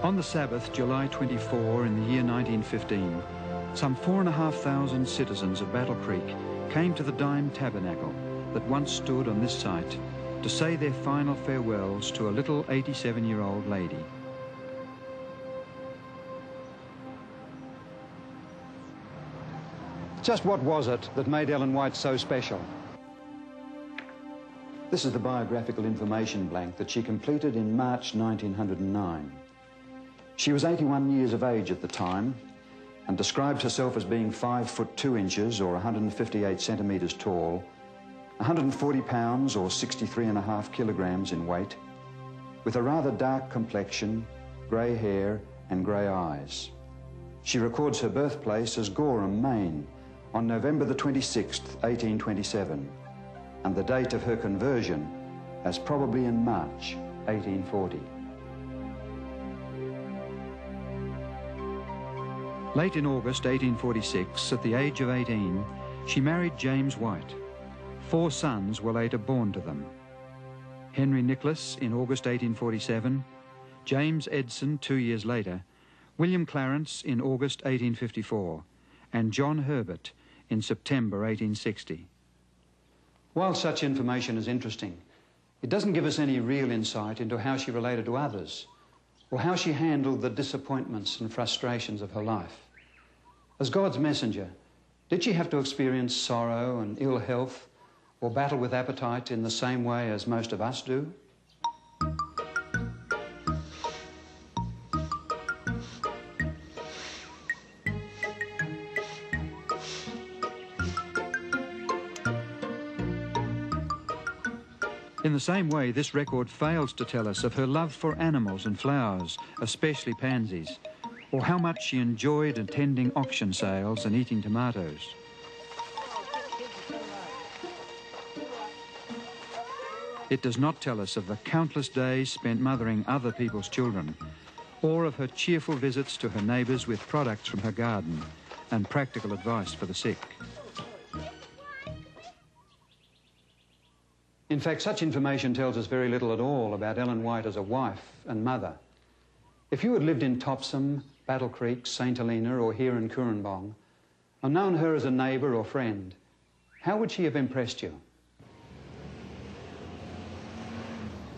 On the Sabbath, July 24, in the year 1915, some 4,500 citizens of Battle Creek came to the Dime Tabernacle that once stood on this site to say their final farewells to a little 87-year-old lady. Just what was it that made Ellen White so special? This is the biographical information blank that she completed in March 1909. She was 81 years of age at the time and described herself as being 5 foot 2 inches or 158 centimetres tall, 140 pounds or 63.5 kilograms in weight, with a rather dark complexion, grey hair and grey eyes. She records her birthplace as Gorham, Maine, on November the 26th, 1827, and the date of her conversion as probably in March 1840. Late in August 1846, at the age of 18, she married James White. 4 sons were later born to them. Henry Nicholas in August 1847, James Edson 2 years later, William Clarence in August 1854, and John Herbert in September 1860. While such information is interesting, it doesn't give us any real insight into how she related to others, or how she handled the disappointments and frustrations of her life. As God's messenger, did she have to experience sorrow and ill health, or battle with appetite in the same way as most of us do? In the same way, this record fails to tell us of her love for animals and flowers, especially pansies, or how much she enjoyed attending auction sales and eating tomatoes. It does not tell us of the countless days spent mothering other people's children, or of her cheerful visits to her neighbours with products from her garden and practical advice for the sick. In fact, such information tells us very little at all about Ellen White as a wife and mother. If you had lived in Topsham, Battle Creek, St Helena or here in Cooranbong, and known her as a neighbour or friend, how would she have impressed you?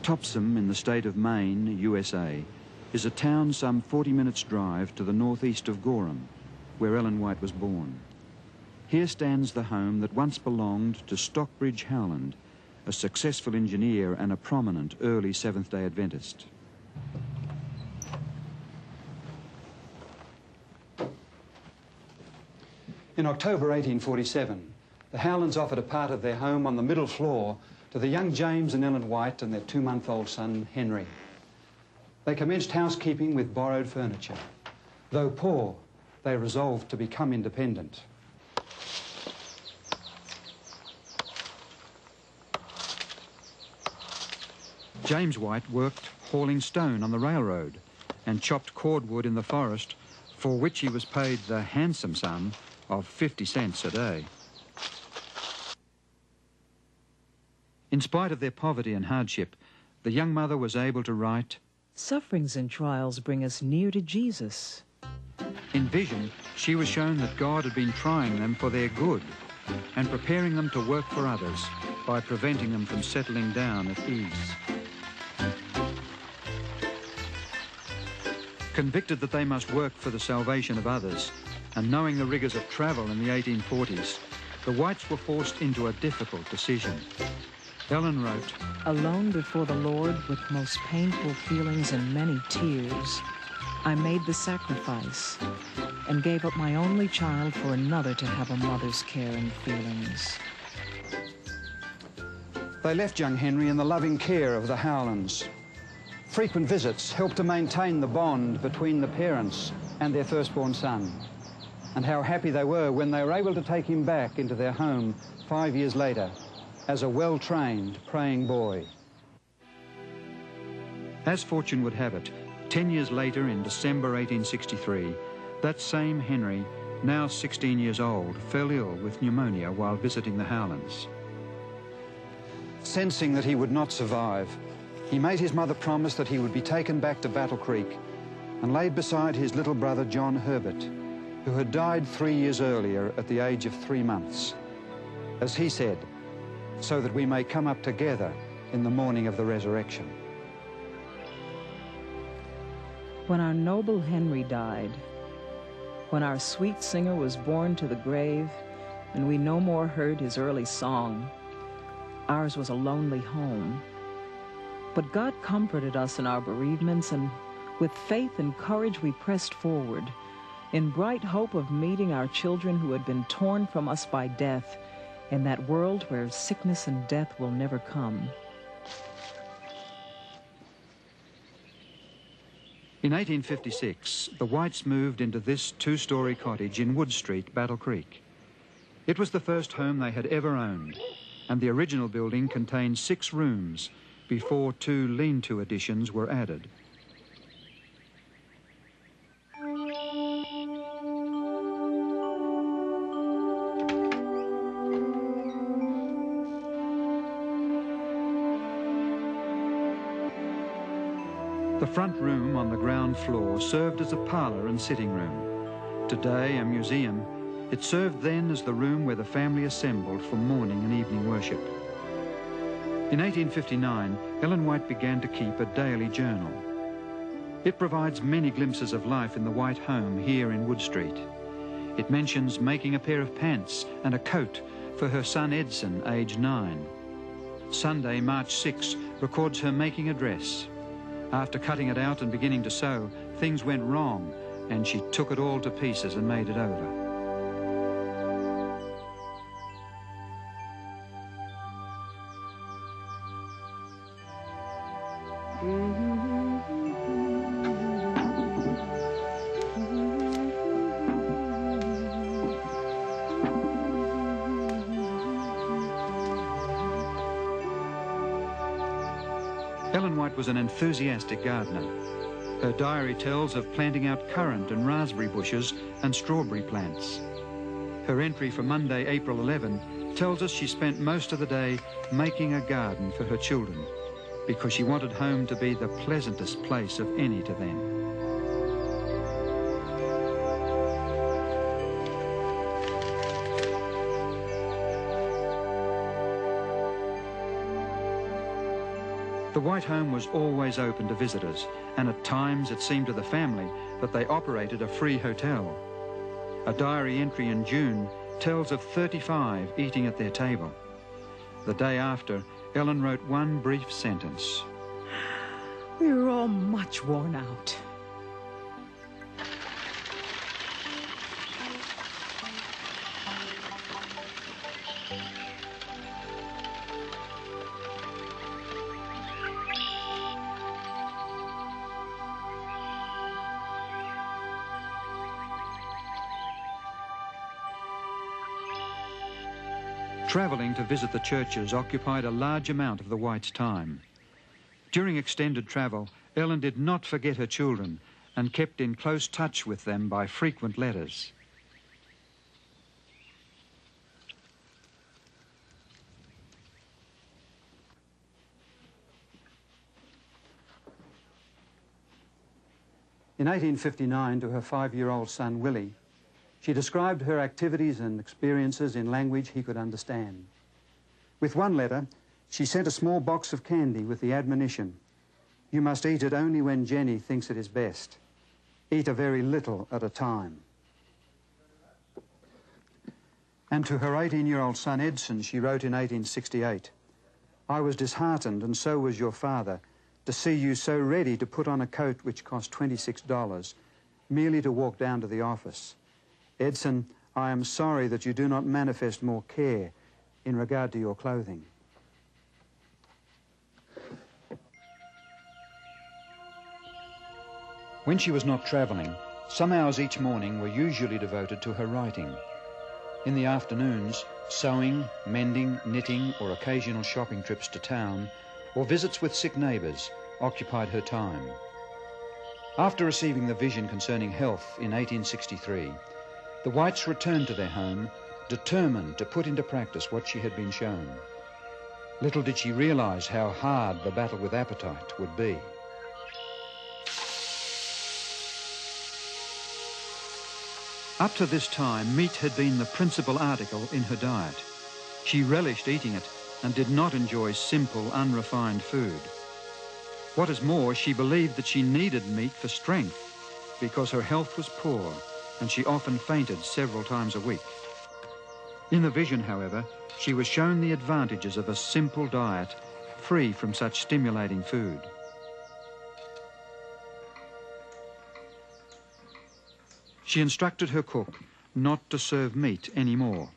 Topsham in the state of Maine, USA, is a town some 40 minutes' drive to the northeast of Gorham, where Ellen White was born. Here stands the home that once belonged to Stockbridge Howland, a successful engineer and a prominent early Seventh-day Adventist. In October 1847, the Howlands offered a part of their home on the middle floor to the young James and Ellen White and their 2-month-old son, Henry. They commenced housekeeping with borrowed furniture. Though poor, they resolved to become independent. James White worked hauling stone on the railroad and chopped cordwood in the forest, for which he was paid the handsome sum of 50 cents a day. In spite of their poverty and hardship, the young mother was able to write, "Sufferings and trials bring us near to Jesus." In vision, she was shown that God had been trying them for their good and preparing them to work for others by preventing them from settling down at ease. Convicted that they must work for the salvation of others, and knowing the rigours of travel in the 1840s, the Whites were forced into a difficult decision. Ellen wrote, "Alone before the Lord with most painful feelings and many tears, I made the sacrifice and gave up my only child for another to have a mother's care and feelings." They left young Henry in the loving care of the Howlands. Frequent visits helped to maintain the bond between the parents and their firstborn son. And how happy they were when they were able to take him back into their home 5 years later as a well-trained praying boy. As fortune would have it, 10 years later in December 1863, that same Henry, now 16 years old, fell ill with pneumonia while visiting the Howlands. Sensing that he would not survive, he made his mother promise that he would be taken back to Battle Creek and laid beside his little brother John Herbert, who had died 3 years earlier at the age of 3 months. As he said, so that we may come up together in the morning of the resurrection. When our noble Henry died, when our sweet singer was borne to the grave, and we no more heard his early song, ours was a lonely home. But God comforted us in our bereavements, and with faith and courage we pressed forward, in bright hope of meeting our children who had been torn from us by death, in that world where sickness and death will never come. In 1856, the Whites moved into this 2-story cottage in Wood Street, Battle Creek. It was the first home they had ever owned, and the original building contained 6 rooms before 2 lean-to additions were added. The front room on the ground floor served as a parlour and sitting room. Today a museum, it served then as the room where the family assembled for morning and evening worship. In 1859, Ellen White began to keep a daily journal. It provides many glimpses of life in the White home here in Wood Street. It mentions making a pair of pants and a coat for her son Edson, aged 9. Sunday, March 6, records her making a dress. After cutting it out and beginning to sew, things went wrong, and she took it all to pieces and made it over. Ellen White was an enthusiastic gardener. Her diary tells of planting out currant and raspberry bushes and strawberry plants. Her entry for Monday, April 11, tells us she spent most of the day making a garden for her children because she wanted home to be the pleasantest place of any to them. The White home was always open to visitors, and at times it seemed to the family that they operated a free hotel. A diary entry in June tells of 35 eating at their table. The day after, Ellen wrote one brief sentence. We were all much worn out. Travelling to visit the churches occupied a large amount of the Whites' time. During extended travel, Ellen did not forget her children and kept in close touch with them by frequent letters. In 1859, to her 5-year-old son, Willie, she described her activities and experiences in language he could understand. With one letter, she sent a small box of candy with the admonition, "You must eat it only when Jenny thinks it is best. Eat a very little at a time." And to her 18-year-old son, Edson, she wrote in 1868, "I was disheartened, and so was your father, to see you so ready to put on a coat which cost $26, merely to walk down to the office. Edson, I am sorry that you do not manifest more care in regard to your clothing." When she was not travelling, some hours each morning were usually devoted to her writing. In the afternoons, sewing, mending, knitting, or occasional shopping trips to town, or visits with sick neighbours occupied her time. After receiving the vision concerning health in 1863, the Whites returned to their home, determined to put into practice what she had been shown. Little did she realise how hard the battle with appetite would be. Up to this time, meat had been the principal article in her diet. She relished eating it and did not enjoy simple, unrefined food. What is more, she believed that she needed meat for strength because her health was poor and she often fainted several times a week. In the vision, however, she was shown the advantages of a simple diet free from such stimulating food. She instructed her cook not to serve meat anymore.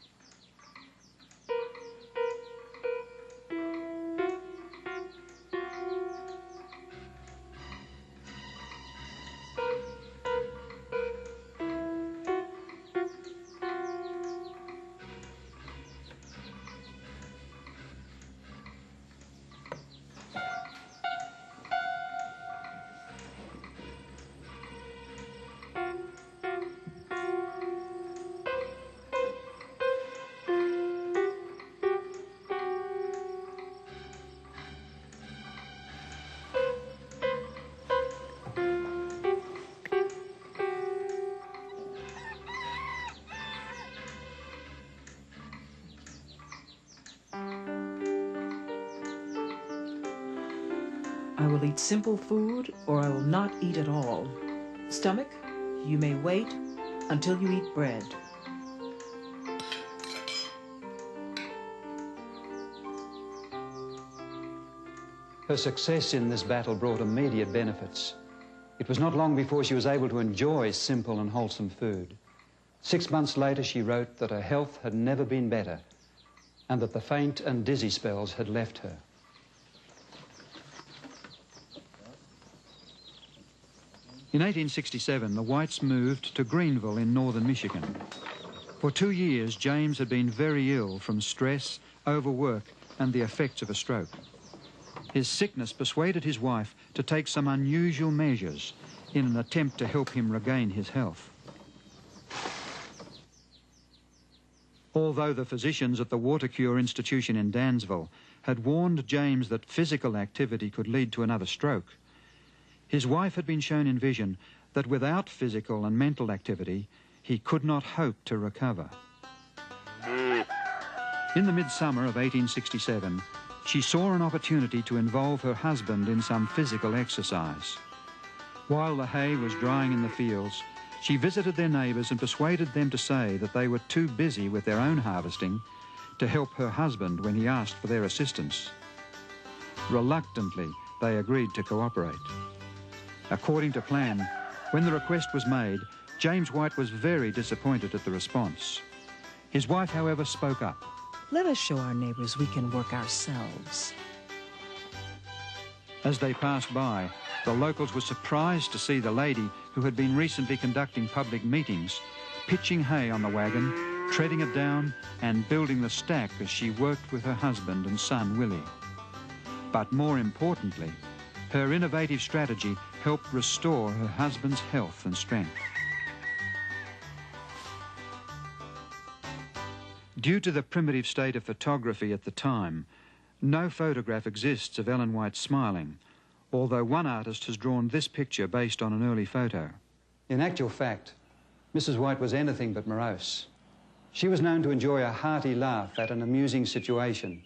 I will eat simple food, or I will not eat at all. Stomach, you may wait until you eat bread. Her success in this battle brought immediate benefits. It was not long before she was able to enjoy simple and wholesome food. 6 months later, she wrote that her health had never been better and that the faint and dizzy spells had left her. In 1867, the Whites moved to Greenville in northern Michigan. For 2 years, James had been very ill from stress, overwork, and the effects of a stroke. His sickness persuaded his wife to take some unusual measures in an attempt to help him regain his health. Although the physicians at the Water Cure Institution in Dansville had warned James that physical activity could lead to another stroke, his wife had been shown in vision that without physical and mental activity, he could not hope to recover. In the midsummer of 1867, she saw an opportunity to involve her husband in some physical exercise. While the hay was drying in the fields, she visited their neighbours and persuaded them to say that they were too busy with their own harvesting to help her husband when he asked for their assistance. Reluctantly, they agreed to cooperate. According to plan, when the request was made, James White was very disappointed at the response. His wife, however, spoke up. Let us show our neighbors we can work ourselves. As they passed by, the locals were surprised to see the lady who had been recently conducting public meetings, pitching hay on the wagon, treading it down, and building the stack as she worked with her husband and son, Willie. But more importantly, her innovative strategy helped restore her husband's health and strength. Due to the primitive state of photography at the time, no photograph exists of Ellen White smiling, although one artist has drawn this picture based on an early photo. In actual fact, Mrs. White was anything but morose. She was known to enjoy a hearty laugh at an amusing situation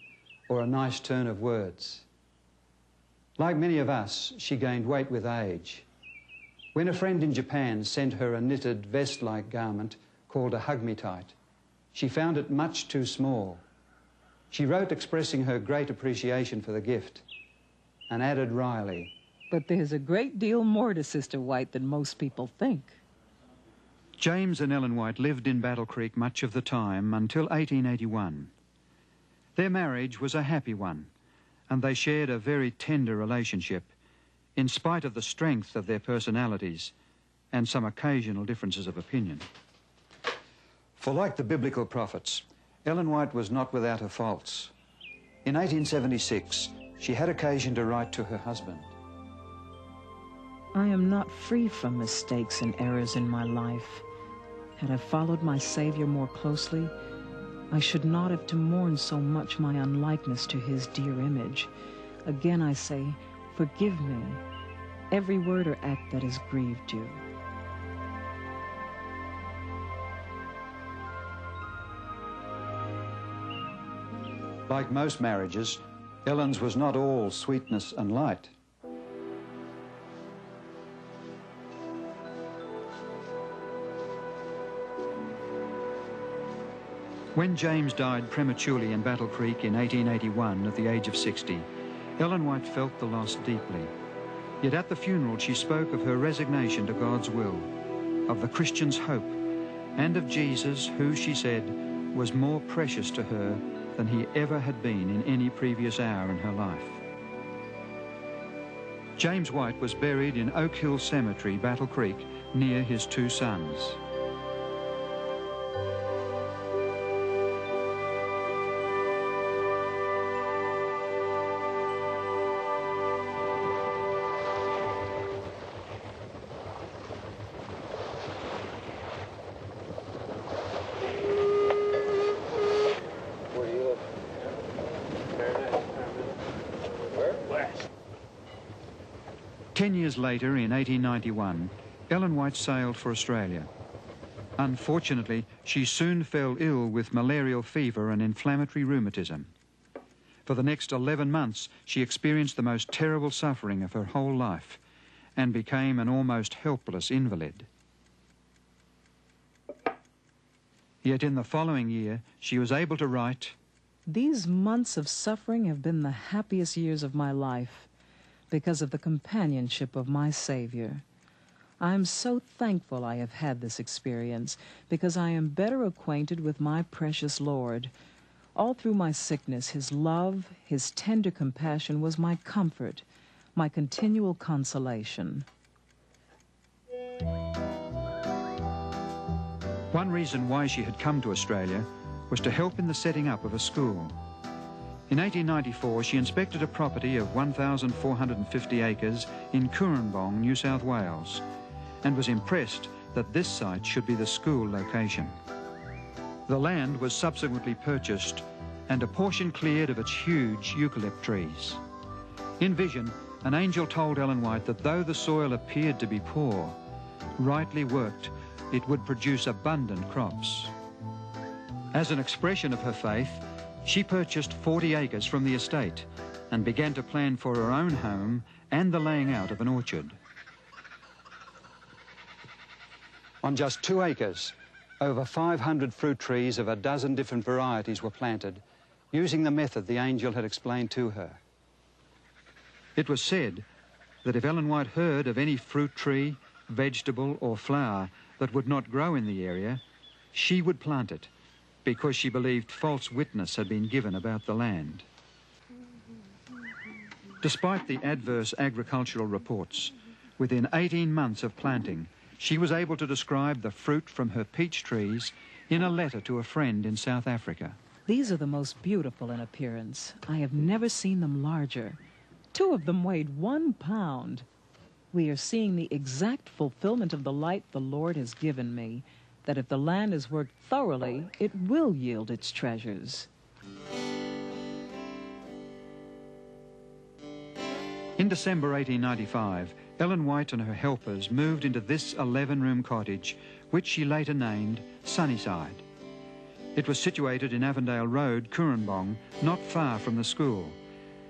or a nice turn of words. Like many of us, she gained weight with age. When a friend in Japan sent her a knitted vest-like garment called a hug-me-tight, she found it much too small. She wrote expressing her great appreciation for the gift and added wryly, But there's a great deal more to Sister White than most people think. James and Ellen White lived in Battle Creek much of the time until 1881. Their marriage was a happy one, and they shared a very tender relationship, in spite of the strength of their personalities and some occasional differences of opinion. For like the biblical prophets, Ellen White was not without her faults. In 1876, she had occasion to write to her husband. I am not free from mistakes and errors in my life. Had I followed my Savior more closely, I should not have to mourn so much my unlikeness to his dear image. Again I say, forgive me, every word or act that has grieved you. Like most marriages, Ellen's was not all sweetness and light. When James died prematurely in Battle Creek in 1881 at the age of 60, Ellen White felt the loss deeply. Yet at the funeral she spoke of her resignation to God's will, of the Christian's hope, and of Jesus, who, she said, was more precious to her than he ever had been in any previous hour in her life. James White was buried in Oak Hill Cemetery, Battle Creek, near his two sons. Where do you live? Where? West. 10 years later, in 1891, Ellen White sailed for Australia. Unfortunately, she soon fell ill with malarial fever and inflammatory rheumatism. For the next 11 months, she experienced the most terrible suffering of her whole life and became an almost helpless invalid. Yet in the following year, she was able to write, These months of suffering have been the happiest years of my life because of the companionship of my Savior. I am so thankful I have had this experience because I am better acquainted with my precious Lord. All through my sickness, His love, His tender compassion was my comfort, my continual consolation. One reason why she had come to Australia was to help in the setting up of a school. In 1894, she inspected a property of 1,450 acres in Coorambong, New South Wales, and was impressed that this site should be the school location. The land was subsequently purchased and a portion cleared of its huge eucalypt trees. In vision, an angel told Ellen White that though the soil appeared to be poor, rightly worked, it would produce abundant crops. As an expression of her faith, she purchased 40 acres from the estate and began to plan for her own home and the laying out of an orchard. On just 2 acres, over 500 fruit trees of a dozen different varieties were planted, using the method the angel had explained to her. It was said that if Ellen White heard of any fruit tree, vegetable or flower that would not grow in the area, she would plant it, because she believed false witness had been given about the land. Despite the adverse agricultural reports, within 18 months of planting, she was able to describe the fruit from her peach trees in a letter to a friend in South Africa. These are the most beautiful in appearance. I have never seen them larger. 2 of them weighed 1 pound. We are seeing the exact fulfillment of the light the Lord has given me, that if the land is worked thoroughly, it will yield its treasures. In December 1895, Ellen White and her helpers moved into this 11-room cottage, which she later named Sunnyside. It was situated in Avondale Road, Coorambong, not far from the school,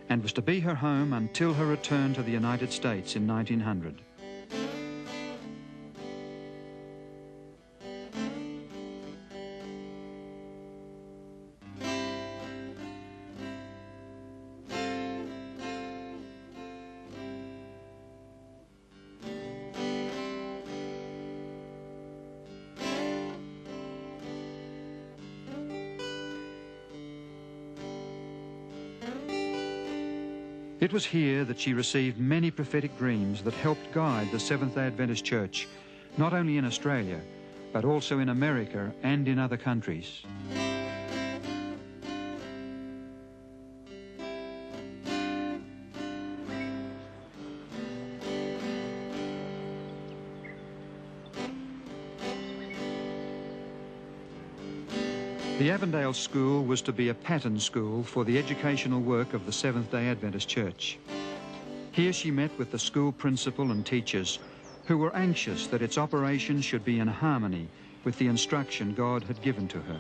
and was to be her home until her return to the United States in 1900. It was here that she received many prophetic dreams that helped guide the Seventh-day Adventist Church, not only in Australia, but also in America and in other countries. The Avondale School was to be a pattern school for the educational work of the Seventh-day Adventist Church. Here she met with the school principal and teachers who were anxious that its operation should be in harmony with the instruction God had given to her.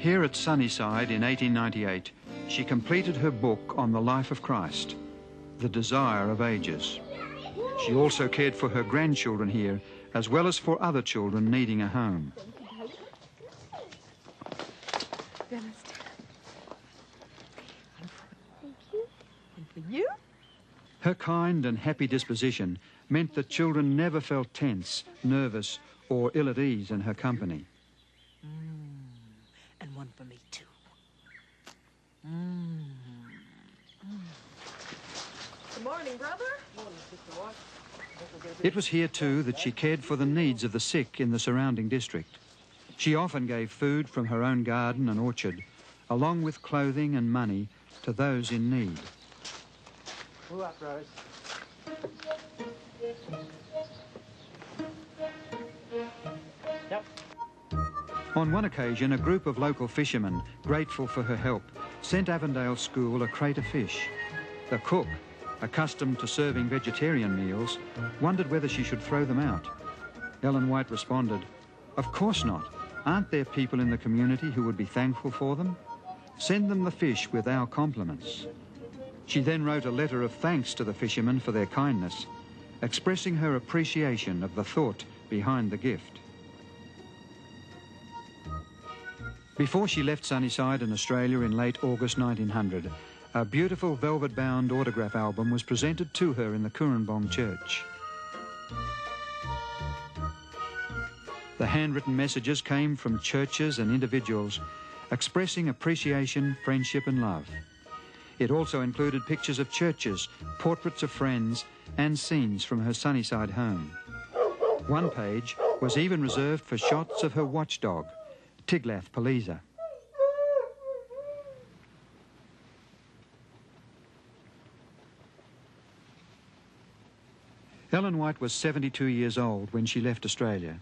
Here at Sunnyside in 1898, she completed her book on the life of Christ, The Desire of Ages. She also cared for her grandchildren here, as well as for other children needing a home. You? Her kind and happy disposition meant that children never felt tense, nervous, or ill at ease in her company. And one for me, too. Good morning, brother. Morning, Sister White. It was here, too, that she cared for the needs of the sick in the surrounding district. She often gave food from her own garden and orchard, along with clothing and money, to those in need. Pull up, Rose. Yep. On one occasion, a group of local fishermen, grateful for her help, sent Avondale School a crate of fish. The cook, accustomed to serving vegetarian meals, wondered whether she should throw them out. Ellen White responded, "Of course not. Aren't there people in the community who would be thankful for them? Send them the fish with our compliments." She then wrote a letter of thanks to the fishermen for their kindness, expressing her appreciation of the thought behind the gift. Before she left Sunnyside in Australia in late August 1900, a beautiful velvet-bound autograph album was presented to her in the Kurumbong Church. The handwritten messages came from churches and individuals expressing appreciation, friendship and love. It also included pictures of churches, portraits of friends and scenes from her Sunnyside home. One page was even reserved for shots of her watchdog, Tiglath-Pileser. Ellen White was 72 years old when she left Australia.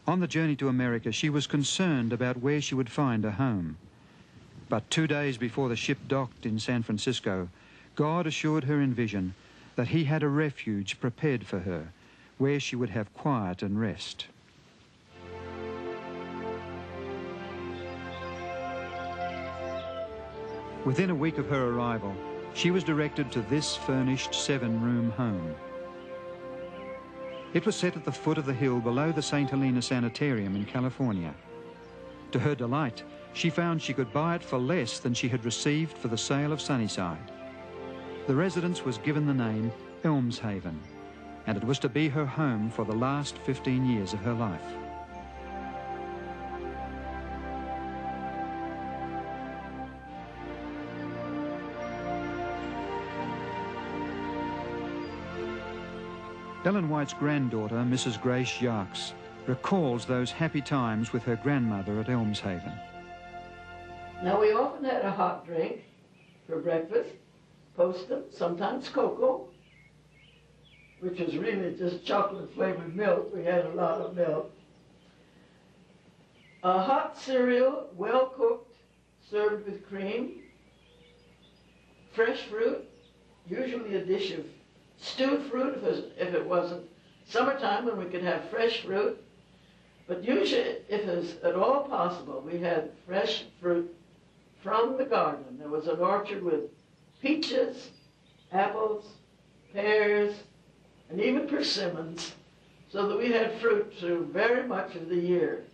On the journey to America, she was concerned about where she would find a home. But 2 days before the ship docked in San Francisco, God assured her in vision that he had a refuge prepared for her, where she would have quiet and rest. Within a week of her arrival, she was directed to this furnished 7-room home. It was set at the foot of the hill below the St. Helena Sanitarium in California. To her delight, she found she could buy it for less than she had received for the sale of Sunnyside. The residence was given the name Elmshaven, and it was to be her home for the last 15 years of her life. Ellen White's granddaughter, Mrs. Grace Jacques, recalls those happy times with her grandmother at Elmshaven. Now, we often had a hot drink for breakfast, postum, sometimes cocoa, which was really just chocolate-flavored milk. We had a lot of milk. A hot cereal, well-cooked, served with cream. Fresh fruit, usually a dish of stewed fruit if it wasn't summertime when we could have fresh fruit. But usually, if it was at all possible, we had fresh fruit from the garden. There was an orchard with peaches, apples, pears, and even persimmons, so that we had fruit through very much of the year.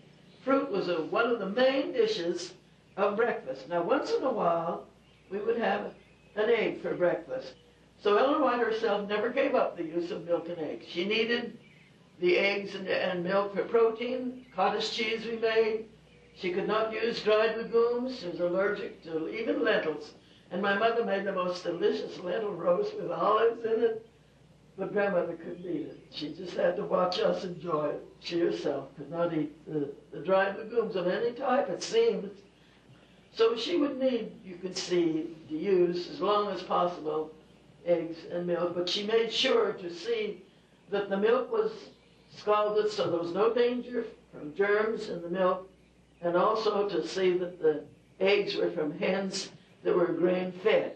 Fruit was one of the main dishes of breakfast. Now, once in a while, we would have an egg for breakfast. So Ellen White herself never gave up the use of milk and eggs. She needed the eggs and milk for protein. Cottage cheese we made. She could not use dried legumes. She was allergic to even lentils. And my mother made the most delicious lentil roast with olives in it. But grandmother couldn't eat it. She just had to watch us enjoy it. She herself could not eat the dried legumes of any type, it seemed. So she would need, you could see, to use as long as possible eggs and milk, but she made sure to see that the milk was scalded so there was no danger from germs in the milk, and also to see that the eggs were from hens that were grain-fed.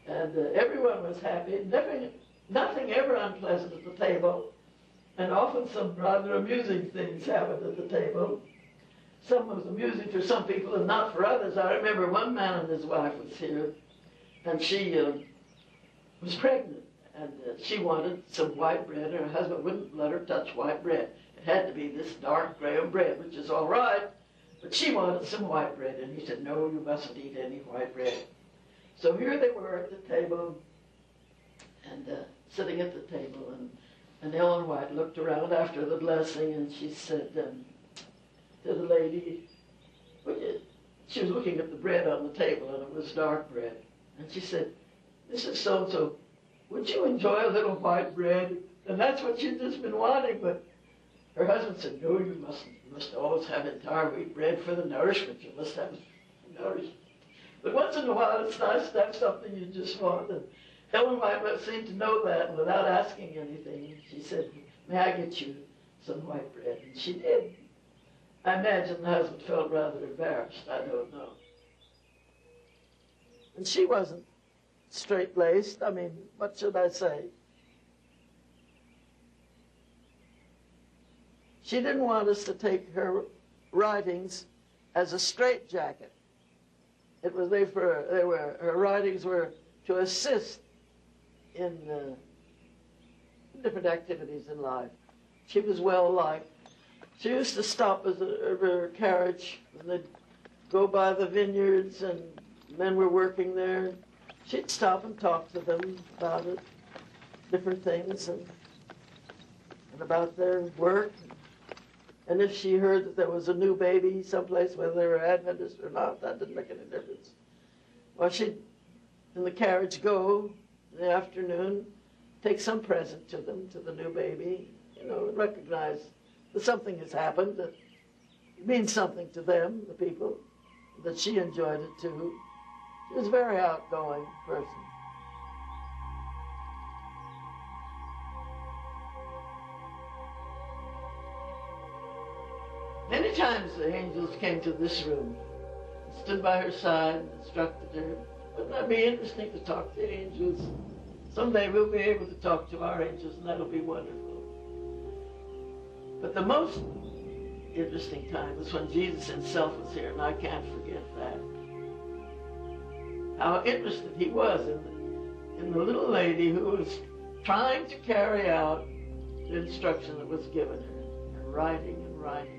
And everyone was happy, nothing ever unpleasant at the table. And often some rather amusing things happened at the table. Some was amusing for some people and not for others. I remember one man and his wife was here, and she was pregnant, and she wanted some white bread, and her husband wouldn't let her touch white bread. It had to be this dark graham bread, which is all right, but she wanted some white bread, and he said, no, you mustn't eat any white bread. So here they were at the table, and sitting at the table, and Ellen White looked around after the blessing, and she said to the lady, she was looking at the bread on the table, and it was dark bread, and she said, Mrs. So-and-so, would you enjoy a little white bread? And that's what she'd just been wanting, but her husband said, no, you mustn't. You must always have entire wheat bread for the nourishment. You must have nourishment. But once in a while, it's nice to have something you just want. And Ellen White seemed to know that, and without asking anything, she said, may I get you some white bread? And she did. I imagine the husband felt rather embarrassed. I don't know. And she wasn't straight-laced. I mean, what should I say? She didn't want us to take her writings as a straitjacket. Her writings were to assist in different activities in life. She was well liked. She used to stop at her carriage when they'd go by the vineyards and men were working there. She'd stop and talk to them about it, different things, and about their work. And if she heard that there was a new baby someplace, whether they were Adventist or not, that didn't make any difference. Well, she'd, in the carriage, go in the afternoon, take some present to them, to the new baby, and recognize that something has happened, that it means something to them, the people, that she enjoyed it too. She was a very outgoing person. Many times the angels came to this room, and stood by her side and instructed her. Wouldn't that be interesting to talk to angels? Someday we'll be able to talk to our angels, and that'll be wonderful. But the most interesting time was when Jesus himself was here, and I can't forget that. How interested he was in the little lady who was trying to carry out the instruction that was given her, and writing and writing.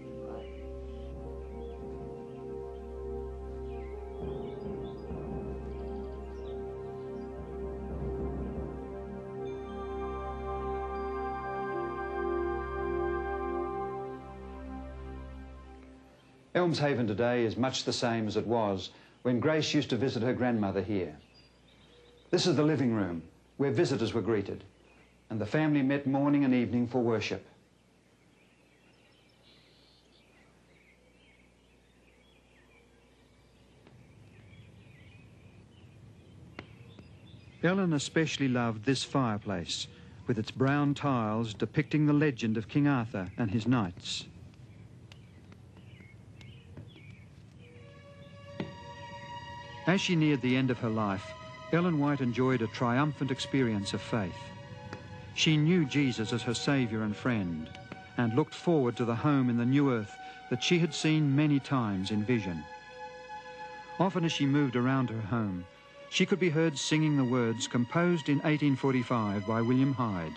Elmshaven today is much the same as it was when Grace used to visit her grandmother here. This is the living room where visitors were greeted, and the family met morning and evening for worship. Ellen especially loved this fireplace, with its brown tiles depicting the legend of King Arthur and his knights. As she neared the end of her life, Ellen White enjoyed a triumphant experience of faith. She knew Jesus as her Saviour and friend, and looked forward to the home in the new earth that she had seen many times in vision. Often as she moved around her home, she could be heard singing the words composed in 1845 by William Hyde.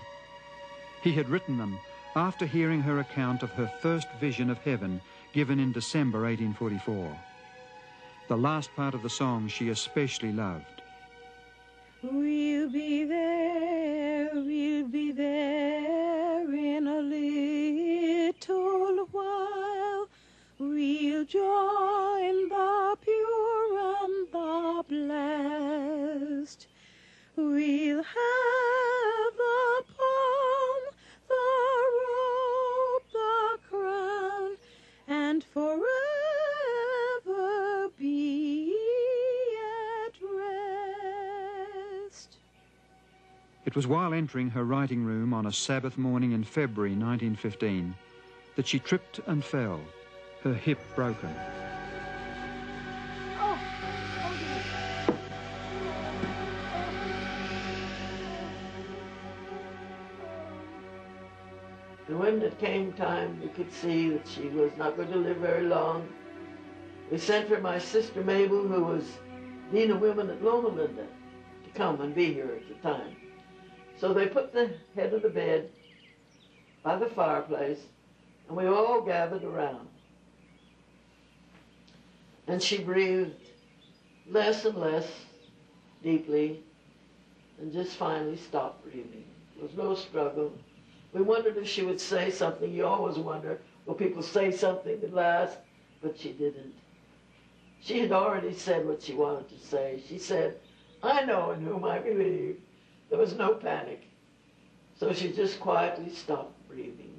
He had written them after hearing her account of her first vision of heaven given in December 1844. The last part of the song she especially loved. We'll be there in a little while. We'll join the pure and the blessed. We'll have the palm, the robe, the crown, and forever be at rest. It was while entering her writing room on a Sabbath morning in February 1915 that she tripped and fell, her hip broken. And when it came time, we could see that she was not going to live very long. We sent for my sister Mabel, who was Dean of Women at Loma Linda, to come and be here at the time. So they put the head of the bed by the fireplace, and we all gathered around. And she breathed less and less deeply, and just finally stopped breathing. There was no struggle. We wondered if she would say something. You always wonder, will people say something at last? But she didn't. She had already said what she wanted to say. She said, "I know in whom I believe." There was no panic. So she just quietly stopped breathing.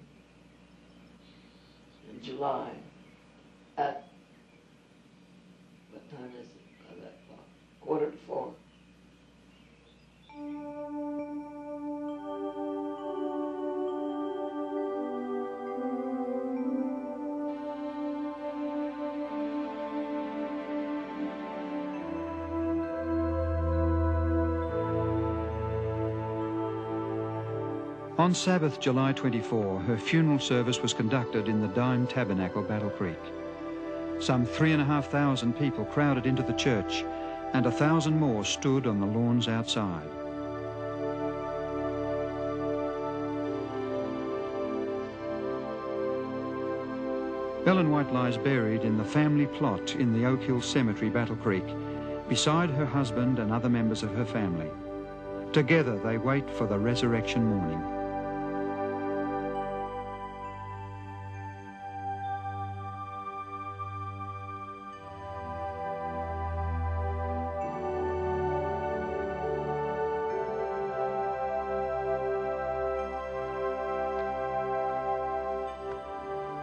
In July, at, what time is it by that clock? 3:45. On Sabbath, July 24, her funeral service was conducted in the Dime Tabernacle, Battle Creek. Some 3,500 people crowded into the church, and 1,000 more stood on the lawns outside. Ellen White lies buried in the family plot in the Oak Hill Cemetery, Battle Creek, beside her husband and other members of her family. Together they wait for the resurrection morning.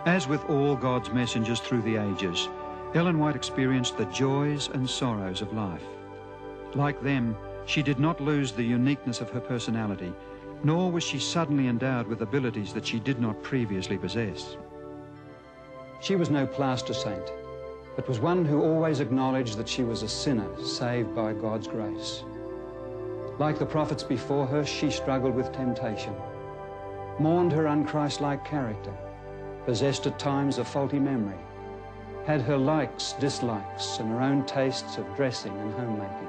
As with all God's messengers through the ages, Ellen White experienced the joys and sorrows of life. Like them, she did not lose the uniqueness of her personality, nor was she suddenly endowed with abilities that she did not previously possess. She was no plaster saint, but was one who always acknowledged that she was a sinner saved by God's grace. Like the prophets before her, she struggled with temptation, mourned her unchristlike character, possessed at times a faulty memory, had her likes, dislikes, and her own tastes of dressing and homemaking.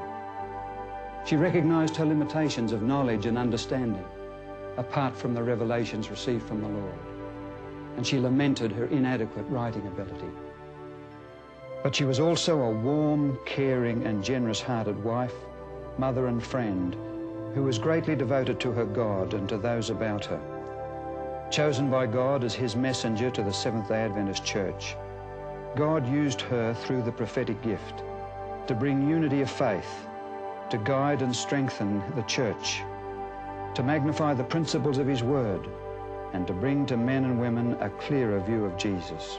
She recognized her limitations of knowledge and understanding, apart from the revelations received from the Lord, and she lamented her inadequate writing ability. But she was also a warm, caring, and generous-hearted wife, mother, and friend who was greatly devoted to her God and to those about her. Chosen by God as his messenger to the Seventh-day Adventist Church, God used her through the prophetic gift to bring unity of faith, to guide and strengthen the church, to magnify the principles of his word, and to bring to men and women a clearer view of Jesus.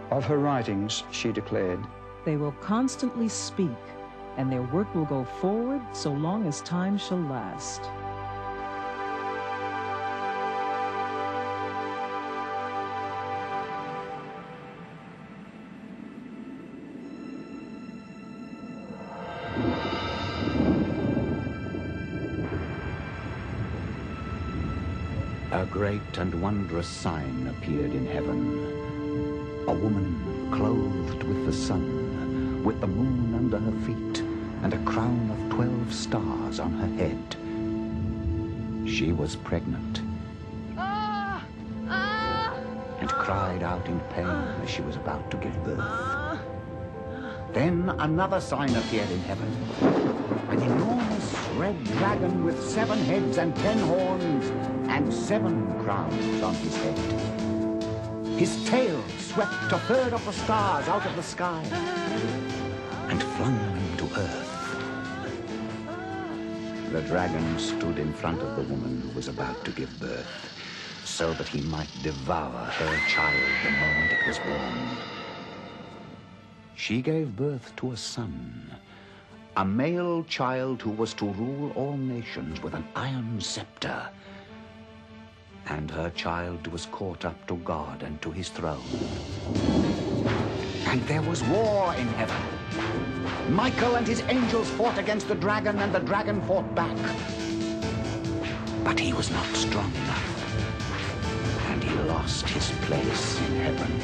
Of her writings, she declared, They will constantly speak, and their work will go forward so long as time shall last. A great and wondrous sign appeared in heaven. A woman clothed with the sun, with the moon under her feet, and a crown of 12 stars on her head. She was pregnant and cried out in pain as she was about to give birth. Then another sign appeared in heaven. An enormous red dragon with 7 heads and 10 horns and 7 crowns on his head. His tail swept 1/3 of the stars out of the sky and flung them to earth. The dragon stood in front of the woman who was about to give birth, so that he might devour her child the moment it was born. She gave birth to a son, a male child who was to rule all nations with an iron scepter. And her child was caught up to God and to his throne. And there was war in heaven. Michael and his angels fought against the dragon, and the dragon fought back. But he was not strong enough. he lost his place in heaven.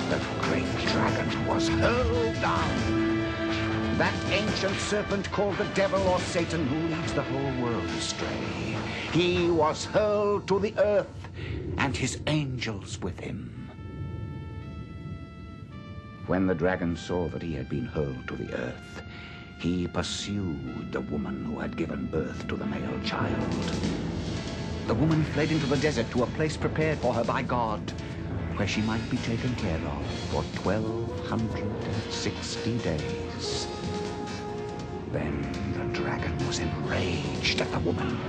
The great dragon was hurled down. That ancient serpent called the devil or Satan, who leads the whole world astray. He was hurled to the earth, and his angels with him. When the dragon saw that he had been hurled to the earth, he pursued the woman who had given birth to the male child. The woman fled into the desert to a place prepared for her by God, where she might be taken care of for 1,260 days. Then the dragon was enraged at the woman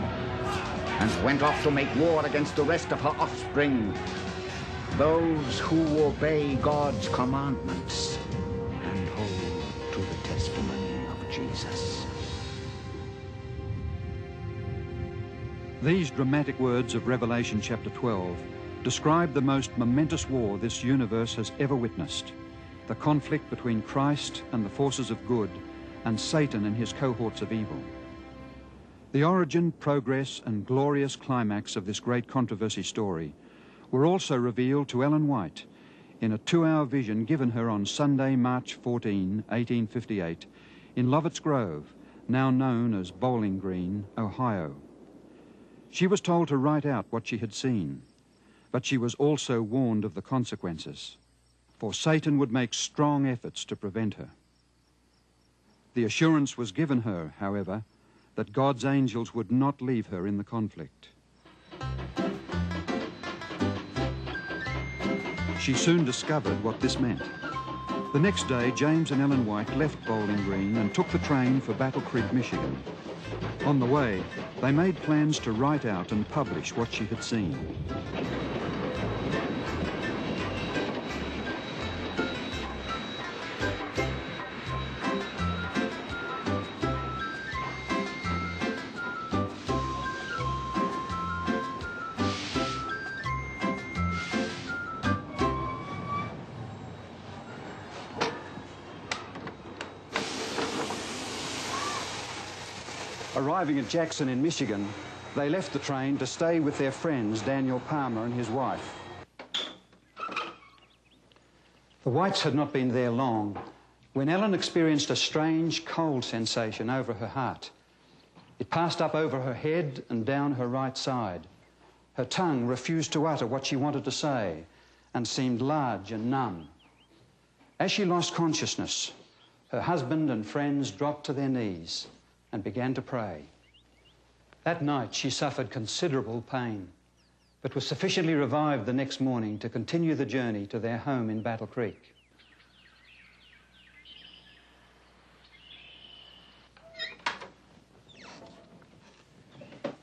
and went off to make war against the rest of her offspring, those who obey God's commandments and hold to the testimony of Jesus. These dramatic words of Revelation chapter 12 describe the most momentous war this universe has ever witnessed, the conflict between Christ and the forces of good and Satan and his cohorts of evil. The origin, progress, and glorious climax of this great controversy story were also revealed to Ellen White in a 2-hour vision given her on Sunday, March 14, 1858, in Lovett's Grove, now known as Bowling Green, Ohio. She was told to write out what she had seen, but she was also warned of the consequences, for Satan would make strong efforts to prevent her. The assurance was given her, however, that God's angels would not leave her in the conflict. She soon discovered what this meant. The next day, James and Ellen White left Bowling Green and took the train for Battle Creek, Michigan. On the way, they made plans to write out and publish what she had seen. Arriving at Jackson in Michigan, they left the train to stay with their friends, Daniel Palmer and his wife. The Whites had not been there long when Ellen experienced a strange cold sensation over her heart. It passed up over her head and down her right side. Her tongue refused to utter what she wanted to say and seemed large and numb. As she lost consciousness, her husband and friends dropped to their knees and began to pray. That night she suffered considerable pain, but was sufficiently revived the next morning to continue the journey to their home in Battle Creek.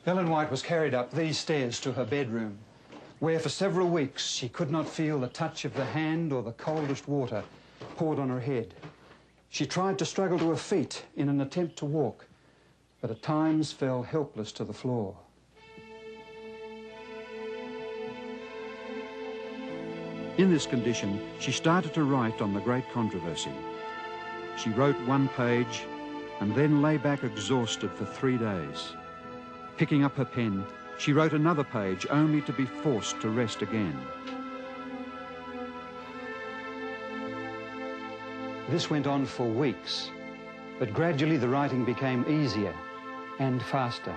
Ellen White was carried up these stairs to her bedroom, where for several weeks she could not feel the touch of the hand or the coldest water poured on her head. She tried to struggle to her feet in an attempt to walk, but at times fell helpless to the floor. In this condition, she started to write on the great controversy. She wrote one page and then lay back exhausted for 3 days. Picking up her pen, she wrote another page only to be forced to rest again. This went on for weeks, but gradually the writing became easier and faster.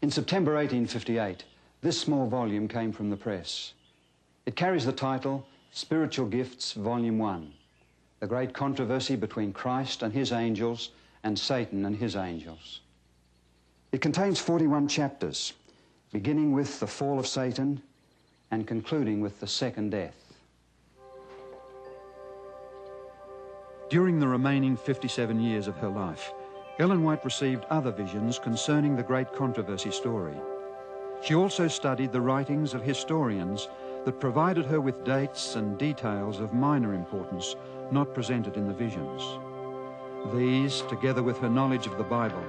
In September 1858, this small volume came from the press. It carries the title, Spiritual Gifts, Volume 1, The Great Controversy Between Christ and His Angels and Satan and His Angels. It contains 41 chapters, beginning with the fall of Satan and concluding with the second death. During the remaining 57 years of her life, Ellen White received other visions concerning the great controversy story. She also studied the writings of historians that provided her with dates and details of minor importance not presented in the visions. These, together with her knowledge of the Bible,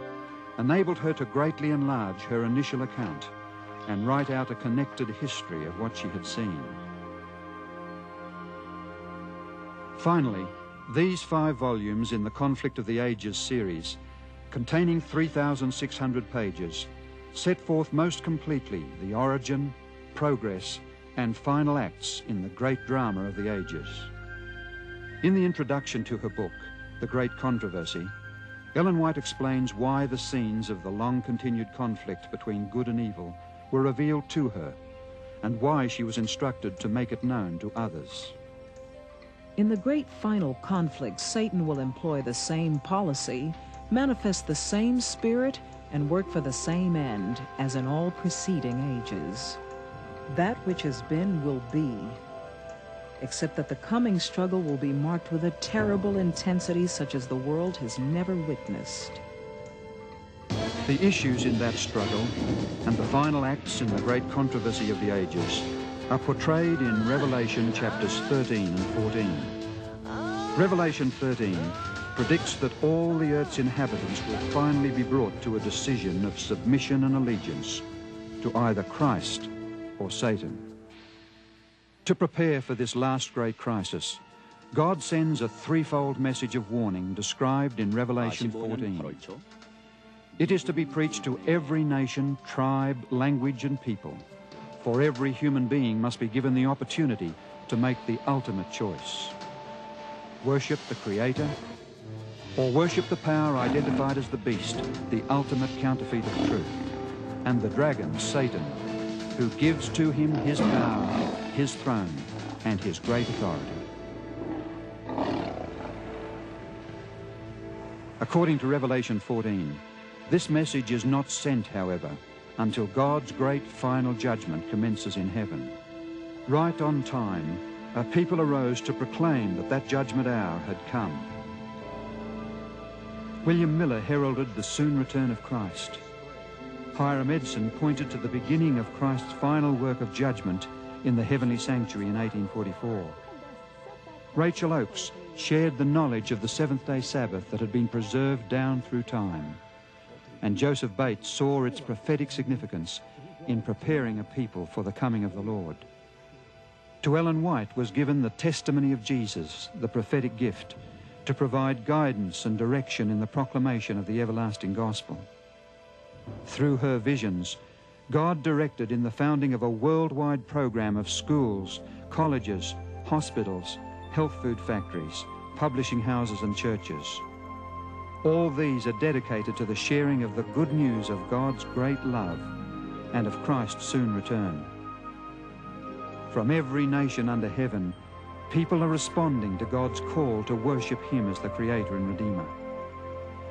enabled her to greatly enlarge her initial account and write out a connected history of what she had seen. Finally, these 5 volumes in the Conflict of the Ages series containing 3,600 pages, set forth most completely the origin, progress, and final acts in the great drama of the ages. In the introduction to her book, The Great Controversy, Ellen White explains why the scenes of the long-continued conflict between good and evil were revealed to her, and why she was instructed to make it known to others. In the great final conflict, Satan will employ the same policy, manifest the same spirit, and work for the same end as in all preceding ages. That which has been will be, except that the coming struggle will be marked with a terrible intensity such as the world has never witnessed. The issues in that struggle and the final acts in the great controversy of the ages are portrayed in Revelation chapters 13 and 14. Revelation 13 predicts that all the earth's inhabitants will finally be brought to a decision of submission and allegiance to either Christ or Satan. To prepare for this last great crisis, God sends a threefold message of warning described in Revelation 14. It is to be preached to every nation, tribe, language, and people, for every human being must be given the opportunity to make the ultimate choice. Worship the Creator, or worship the power identified as the beast, the ultimate counterfeit of truth, and the dragon, Satan, who gives to him his power, his throne, and his great authority. According to Revelation 14, this message is not sent, however, until God's great final judgment commences in heaven. Right on time, a people arose to proclaim that that judgment hour had come. William Miller heralded the soon return of Christ. Hiram Edson pointed to the beginning of Christ's final work of judgment in the heavenly sanctuary in 1844. Rachel Oakes shared the knowledge of the seventh-day Sabbath that had been preserved down through time. And Joseph Bates saw its prophetic significance in preparing a people for the coming of the Lord. To Ellen White was given the testimony of Jesus, the prophetic gift, to provide guidance and direction in the proclamation of the everlasting gospel. Through her visions, God directed in the founding of a worldwide program of schools, colleges, hospitals, health food factories, publishing houses and churches. All these are dedicated to the sharing of the good news of God's great love and of Christ's soon return. From every nation under heaven, people are responding to God's call to worship Him as the Creator and Redeemer.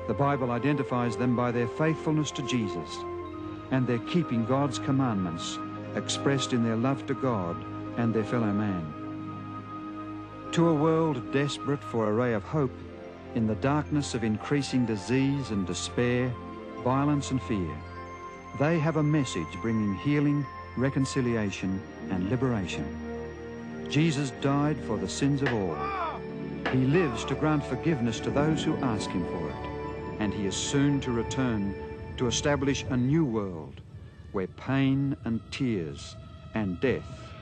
The Bible identifies them by their faithfulness to Jesus and their keeping God's commandments expressed in their love to God and their fellow man. To a world desperate for a ray of hope in the darkness of increasing disease and despair, violence and fear, they have a message bringing healing, reconciliation, and liberation. Jesus died for the sins of all. He lives to grant forgiveness to those who ask Him for it, and He is soon to return to establish a new world where pain and tears and death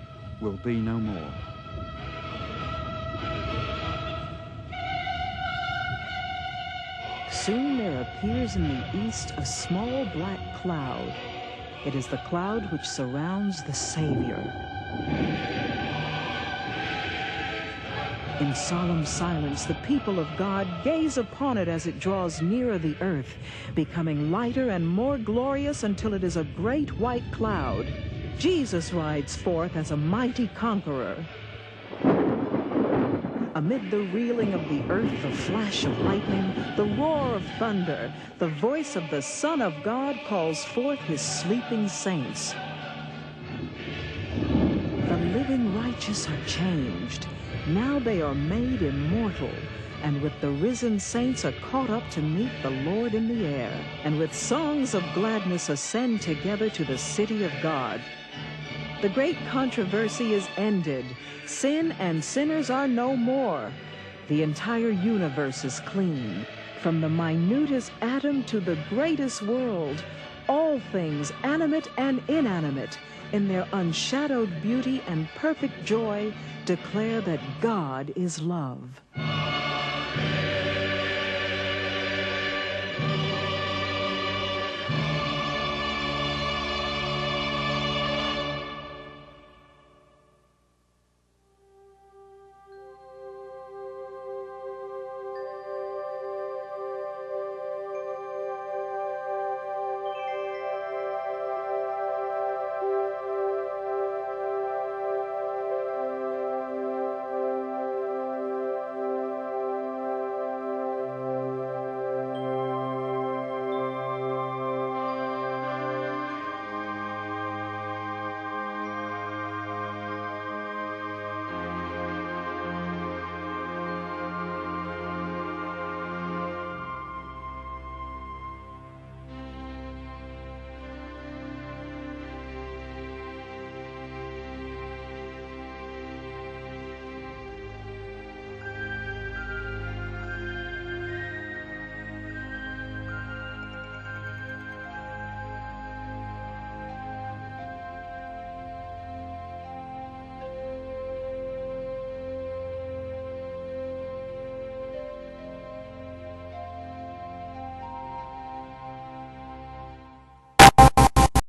will be no more. Soon there appears in the east a small black cloud. It is the cloud which surrounds the Savior. In solemn silence, the people of God gaze upon it as it draws nearer the earth, becoming lighter and more glorious until it is a great white cloud. Jesus rides forth as a mighty conqueror. Amid the reeling of the earth, the flash of lightning, the roar of thunder, the voice of the Son of God calls forth His sleeping saints. The living righteous are changed. Now they are made immortal, and with the risen saints are caught up to meet the Lord in the air, and with songs of gladness ascend together to the city of God. The great controversy is ended. Sin and sinners are no more. The entire universe is clean. From the minutest atom to the greatest world, all things, animate and inanimate, in their unshadowed beauty and perfect joy, declare that God is love.